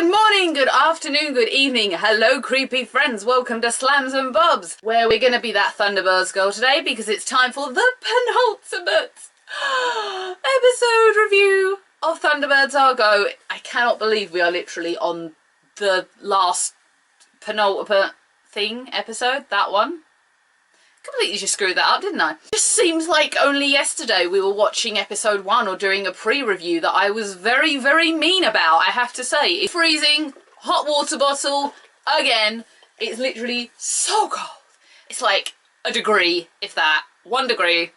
Good morning, good afternoon, good evening. Hello, creepy friends. Welcome to Slams and Bobs, where we're going to be that Thunderbirds girl today because it's time for the penultimate episode review of Thunderbirds Argo. I cannot believe we are literally on the last penultimate episode, that one. Completely just screwed that up, didn't I? Just seems like only yesterday we were watching episode 1 or doing a pre-review that I was very, very mean about, I have to say. It's freezing, hot water bottle, again. It's literally so cold. It's like a degree, if that. 1 degree.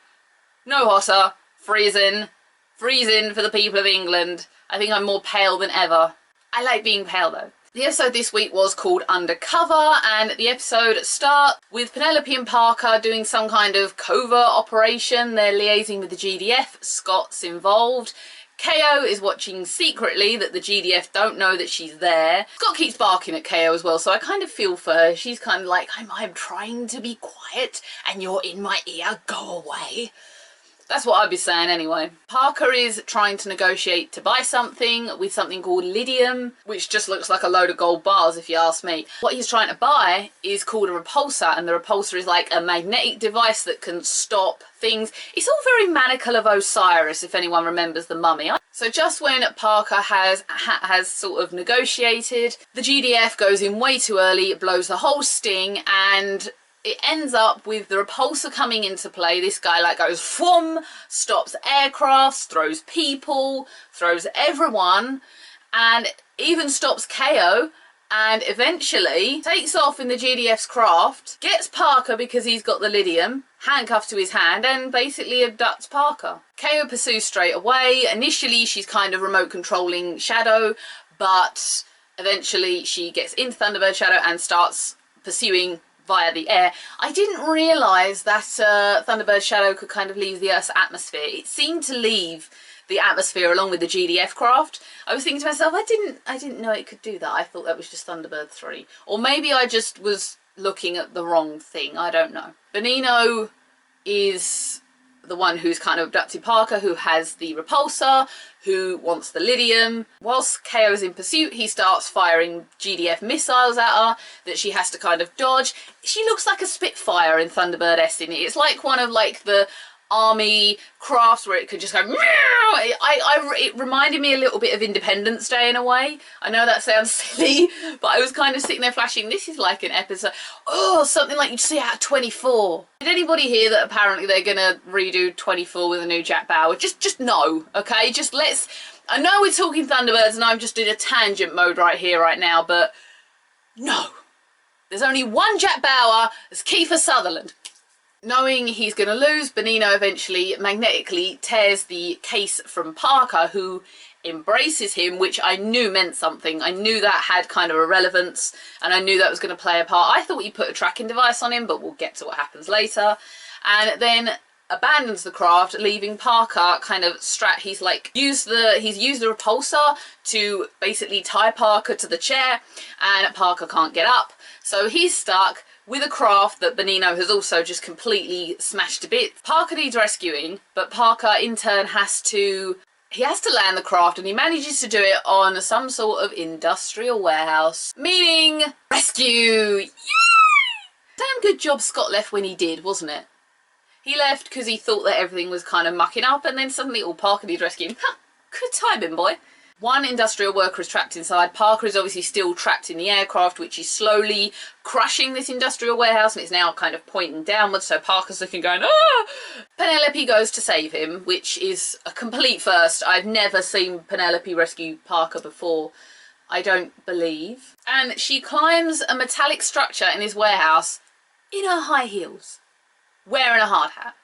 No hotter. Freezing. Freezing for the people of England. I think I'm more pale than ever. I like being pale though. The episode this week was called Undercover, and the episode starts with Penelope and Parker doing some kind of covert operation. They're liaising with the GDF. Scott's involved. KO is watching secretly that the GDF don't know that she's there. Scott keeps barking at KO as well, so I kind of feel for her. She's kind of like, I'm trying to be quiet and you're in my ear, go away. That's what I'd be saying anyway. Parker is trying to negotiate to buy something with something called Lydium, which just looks like a load of gold bars if you ask me. What he's trying to buy is called a repulsor, and the repulsor is like a magnetic device that can stop things. It's all very Manicle of Osiris, if anyone remembers the Mummy. So just when Parker has sort of negotiated, the GDF goes in way too early, it blows the whole sting, and it ends up with the repulsor coming into play. This guy like goes whoom, stops aircrafts, throws people, throws everyone, and even stops KO, and eventually takes off in the GDF's craft, gets Parker because he's got the Lydium, handcuffed to his hand, and basically abducts Parker. KO pursues straight away. Initially she's kind of remote controlling Shadow, but eventually she gets into Thunderbird Shadow and starts pursuing via the air. I didn't realise that Thunderbird Shadow could kind of leave the Earth's atmosphere. It seemed to leave the atmosphere along with the GDF craft. I was thinking to myself, I didn't know it could do that. I thought that was just Thunderbird 3. Or maybe I just was looking at the wrong thing. I don't know. Benino is the one who's kind of abducted Parker, who has the repulsor, who wants the Lydium. Whilst KO is in pursuit, he starts firing GDF missiles at her that she has to kind of dodge. She looks like a Spitfire in Thunderbird Destiny. It's like one of like the army crafts where it could just go meow. It reminded me a little bit of Independence Day in a way. I know that sounds silly, but I was kind of sitting there flashing, this is like an episode, something like you'd see out of 24. Did anybody hear that apparently they're gonna redo 24 with a new Jack Bauer? Just no, okay? Just let's, I know we're talking Thunderbirds and I'm just in a tangent mode right here, right now, but no. There's only one Jack Bauer, it's Kiefer Sutherland. Knowing he's going to lose, Benino eventually magnetically tears the case from Parker, who embraces him, which I knew meant something. I knew that had kind of a relevance, and I knew that was going to play a part. I thought he put a tracking device on him, but we'll get to what happens later. And then abandons the craft, leaving Parker kind of strapped. He's used the repulsor to basically tie Parker to the chair, and Parker can't get up. So he's stuck with a craft that Benino has also just completely smashed to bits. Parker needs rescuing, but Parker in turn has to land the craft, and he manages to do it on some sort of industrial warehouse, meaning rescue. Yay! Damn good job Scott left when he did, wasn't it? He left because he thought that everything was kind of mucking up, and then suddenly Parker needs rescuing. Ha! Good timing, boy. One industrial worker is trapped inside. Parker is obviously still trapped in the aircraft, which is slowly crushing this industrial warehouse, and it's now kind of pointing downwards, so Parker's looking going, ah! Penelope goes to save him, which is a complete first. I've never seen Penelope rescue Parker before, I don't believe. And she climbs a metallic structure in his warehouse in her high heels, wearing a hard hat.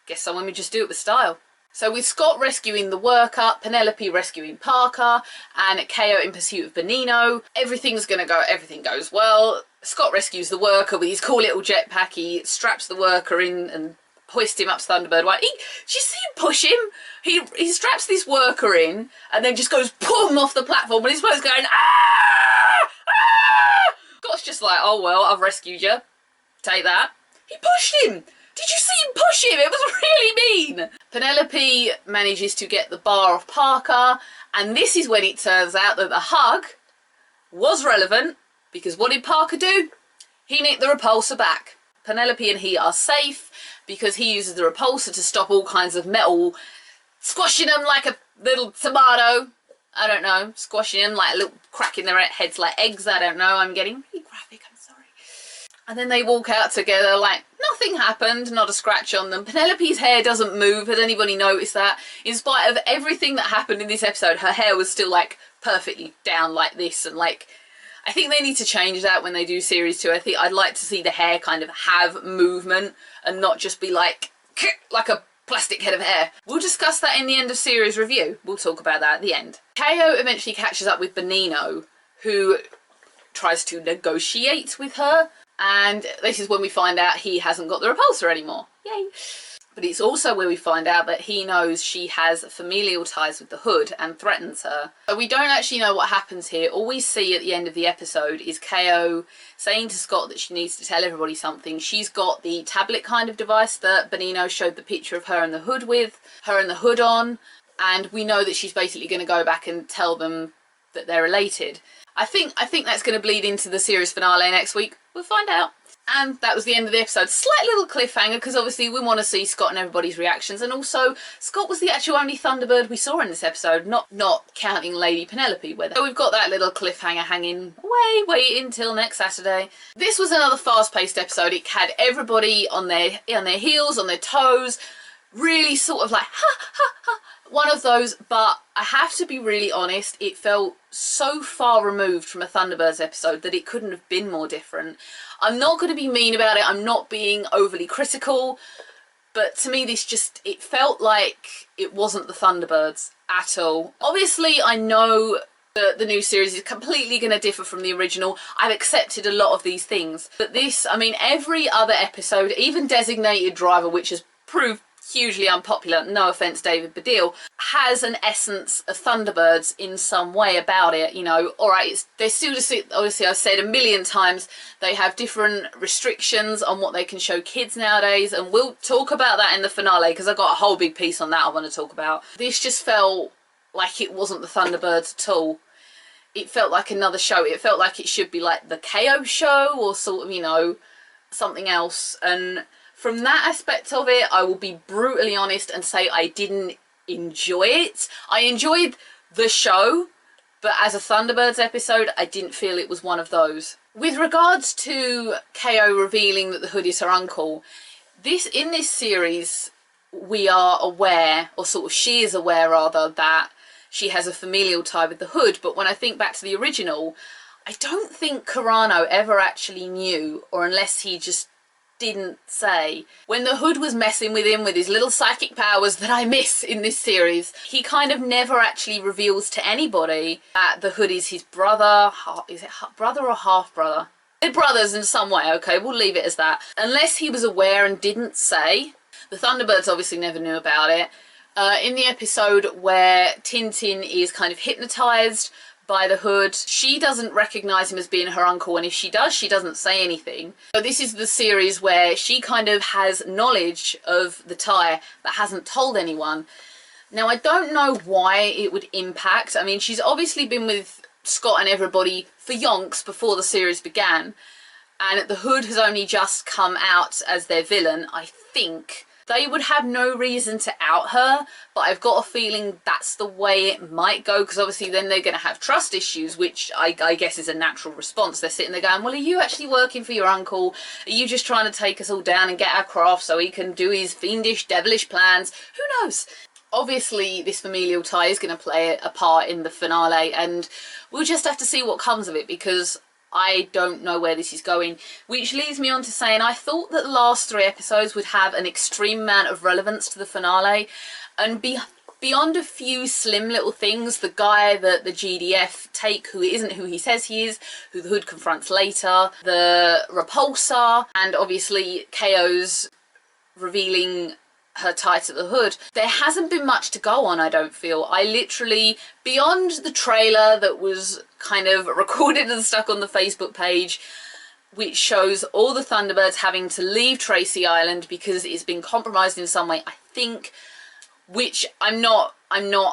Guess some women just do it with style. So with Scott rescuing the worker, Penelope rescuing Parker, and KO in pursuit of Benino, everything goes well. Scott rescues the worker with his cool little jetpack. He straps the worker in and hoists him up to Thunderbird. Did you see him push him? He straps this worker in and then just goes boom off the platform, and his boat's going, ah! Ah! Scott's just like, oh well, I've rescued you. Take that. He pushed him. Did you see him push him? It was really mean. Penelope manages to get the bar off Parker, and this is when it turns out that the hug was relevant, because what did Parker do? He nicked the repulsor back. Penelope and he are safe because he uses the repulsor to stop all kinds of metal squashing them like a little tomato. I don't know, squashing them like a little crack in their heads like eggs. I don't know, I'm getting really graphic, I'm sorry. And then they walk out together like nothing happened, not a scratch on them. Penelope's hair doesn't move. Has anybody noticed that? In spite of everything that happened in this episode, her hair was still like perfectly down like this, and like, I think they need to change that when they do series 2. I think I'd like to see the hair kind of have movement and not just be like a plastic head of hair. We'll discuss that in the end of series review. We'll talk about that at the end. KO eventually catches up with Benino, who tries to negotiate with her, and this is when we find out he hasn't got the repulsor anymore. Yay! But it's also where we find out that he knows she has familial ties with the Hood and threatens her. So we don't actually know what happens here. All we see at the end of the episode is KO saying to Scott that she needs to tell everybody something. She's got the tablet kind of device that Benino showed the picture of her and the Hood with, her and the Hood on, and we know that she's basically going to go back and tell them that they're related. I think that's going to bleed into the series finale next week. We'll find out. And that was the end of the episode. Slight little cliffhanger, because obviously we want to see Scott and everybody's reactions. And also, Scott was the actual only Thunderbird we saw in this episode, not counting Lady Penelope. So we've got that little cliffhanger hanging away, waiting until next Saturday. This was another fast-paced episode. It had everybody on their heels, on their toes, really sort of like, ha, ha, ha. One of those, but I have to be really honest, it felt so far removed from a Thunderbirds episode that it couldn't have been more different. I'm not going to be mean about it, I'm not being overly critical, but to me it felt like it wasn't the Thunderbirds at all. Obviously, I know that the new series is completely going to differ from the original. I've accepted a lot of these things, but this, I mean, every other episode, even Designated Driver, which has proved hugely unpopular, no offence David Baddiel, has an essence of Thunderbirds in some way about it, you know. Alright, they still just, obviously I've said a million times, they have different restrictions on what they can show kids nowadays, and we'll talk about that in the finale because I've got a whole big piece on that I want to talk about. This just felt like it wasn't the Thunderbirds at all. It felt like another show. It felt like it should be like the KO show or sort of, you know, something else. And from that aspect of it, I will be brutally honest and say I didn't enjoy it. I enjoyed the show, but as a Thunderbirds episode, I didn't feel it was one of those. With regards to KO revealing that the Hood is her uncle, in this series, we are aware, or sort of she is aware rather, that she has a familial tie with the Hood, but when I think back to the original, I don't think Carano ever actually knew, or unless he just didn't say. When the Hood was messing with him with his little psychic powers that I miss in this series, he kind of never actually reveals to anybody that the Hood is his brother. Is it brother or half brother? They're brothers in some way, okay, we'll leave it as that. Unless he was aware and didn't say. The Thunderbirds obviously never knew about it. In the episode where Tintin is kind of hypnotised by the Hood, she doesn't recognise him as being her uncle, and if she does, she doesn't say anything. So this is the series where she kind of has knowledge of the tie but hasn't told anyone. Now, I don't know why it would impact. I mean, she's obviously been with Scott and everybody for yonks before the series began, and the Hood has only just come out as their villain. I think they would have no reason to out her, but I've got a feeling that's the way it might go, because obviously then they're going to have trust issues, which I guess is a natural response. They're sitting there going, well, are you actually working for your uncle? Are you just trying to take us all down and get our croft so he can do his fiendish, devilish plans? Who knows? Obviously, this familial tie is going to play a part in the finale, and we'll just have to see what comes of it, because I don't know where this is going. Which leads me on to saying I thought that the last 3 episodes would have an extreme amount of relevance to the finale, and beyond a few slim little things, the guy that the GDF take, who isn't who he says he is, who the Hood confronts later, the repulsor, and obviously KO's revealing her tie to the Hood, there hasn't been much to go on, I don't feel. I literally, beyond the trailer that was kind of recorded and stuck on the Facebook page, which shows all the Thunderbirds having to leave Tracy Island because it's been compromised in some way, I think, which I'm not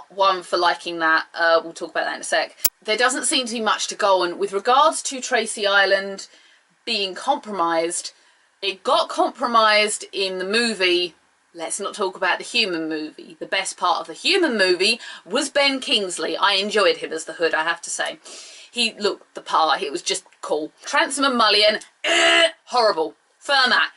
one for liking that. We'll talk about that in a sec. there doesn't seem to be much to go on. With regards to Tracy Island being compromised, it got compromised in the movie. Let's not talk about the Human movie. The best part of the Human movie was Ben Kingsley. I enjoyed him as the Hood, I have to say. He looked the part. It was just cool. Transom and Mullion, horrible. Fermat,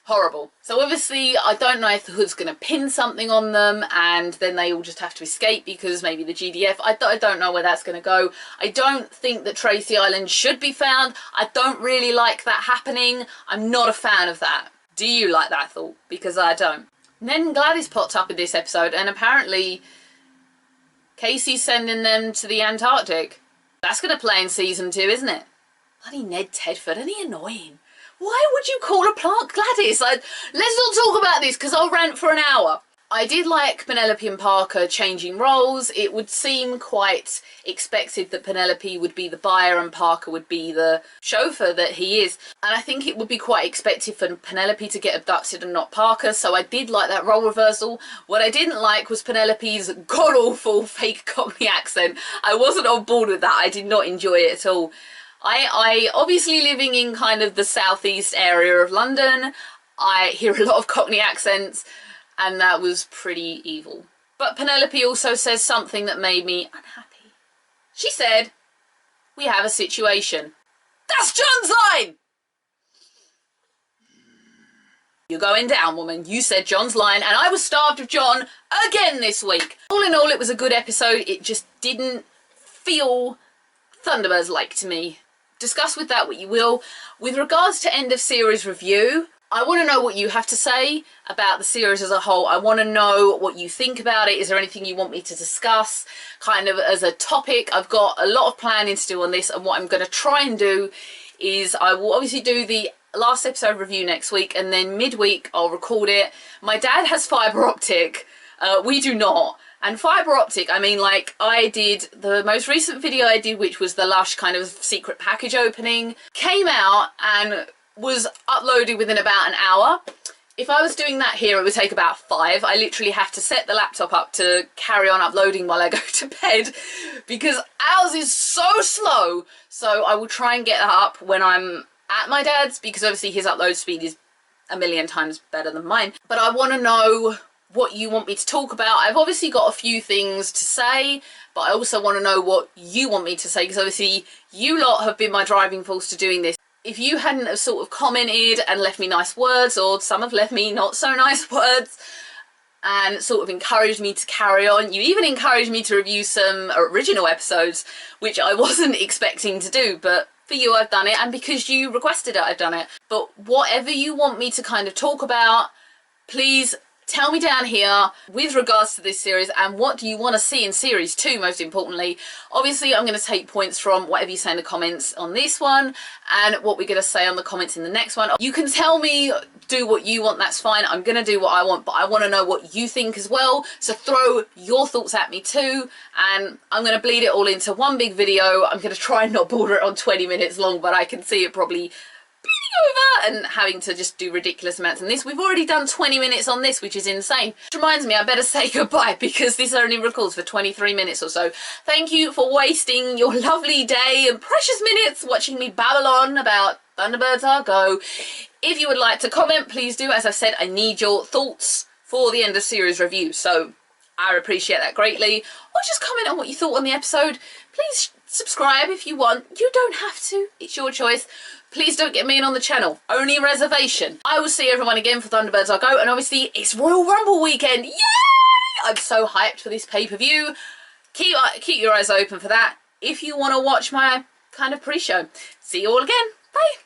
horrible. So obviously, I don't know if the Hood's going to pin something on them and then they all just have to escape because maybe the GDF. I don't know where that's going to go. I don't think that Tracy Island should be found. I don't really like that happening. I'm not a fan of that. Do you like that thought? Because I don't. And then Gladys popped up in this episode and apparently Casey's sending them to the Antarctic. That's going to play in season 2, isn't it? Bloody Ned Tedford, isn't he annoying? Why would you call a plant Gladys? Let's not talk about this because I'll rant for an hour. I did like Penelope and Parker changing roles. It would seem quite expected that Penelope would be the buyer and Parker would be the chauffeur that he is. And I think it would be quite expected for Penelope to get abducted and not Parker, so I did like that role reversal. What I didn't like was Penelope's god-awful fake Cockney accent. I wasn't on board with that. I did not enjoy it at all. I obviously living in kind of the southeast area of London, I hear a lot of Cockney accents, and that was pretty evil. But Penelope also says something that made me unhappy. She said, "We have a situation." That's John's line! You're going down, woman. You said John's line, and I was starved of John again this week. All in all, it was a good episode. It just didn't feel Thunderbirds-like to me. Discuss with that what you will. With regards to end of series review, I want to know what you have to say about the series as a whole. I want to know what you think about it. Is there anything you want me to discuss kind of as a topic? I've got a lot of planning to do on this, and what I'm going to try and do is I will obviously do the last episode review next week, and then midweek I'll record it. My dad has fibre optic. We do not. And fibre optic, I mean, like, I did the most recent video I did, which was the Lush kind of secret package opening, came out and was uploaded within about an hour. If I was doing that here, it would take about 5. I literally have to set the laptop up to carry on uploading while I go to bed because ours is so slow. So I will try and get that up when I'm at my dad's, because obviously his upload speed is a million times better than mine. But I want to know what you want me to talk about. I've obviously got a few things to say, but I also want to know what you want me to say, because obviously you lot have been my driving force to doing this. If you hadn't have sort of commented and left me nice words, or some have left me not so nice words and sort of encouraged me to carry on, you even encouraged me to review some original episodes, which I wasn't expecting to do, but for you I've done it, and because you requested it I've done it. But whatever you want me to kind of talk about, please tell me down here with regards to this series, and what do you want to see in series 2, most importantly. Obviously, I'm going to take points from whatever you say in the comments on this one and what we're going to say on the comments in the next one. You can tell me, do what you want, that's fine. I'm going to do what I want, but I want to know what you think as well. So throw your thoughts at me too, and I'm going to bleed it all into one big video. I'm going to try and not border it on 20 minutes long, but I can see it probably over and having to just do ridiculous amounts in this. We've already done 20 minutes on this, which is insane. Which reminds me, I better say goodbye because this only records for 23 minutes or so. Thank you for wasting your lovely day and precious minutes watching me babble on about Thunderbirds Are Go. If you would like to comment, please do. As I said, I need your thoughts for the end of series review, so I appreciate that greatly. Or just comment on what you thought on the episode. Please subscribe if you want. You don't have to. It's your choice. Please don't get me in on the channel. Only reservation. I will see everyone again for Thunderbirds Are Go, and obviously it's Royal Rumble weekend. Yay! I'm so hyped for this pay-per-view. Keep your eyes open for that if you want to watch my kind of pre-show. See you all again. Bye.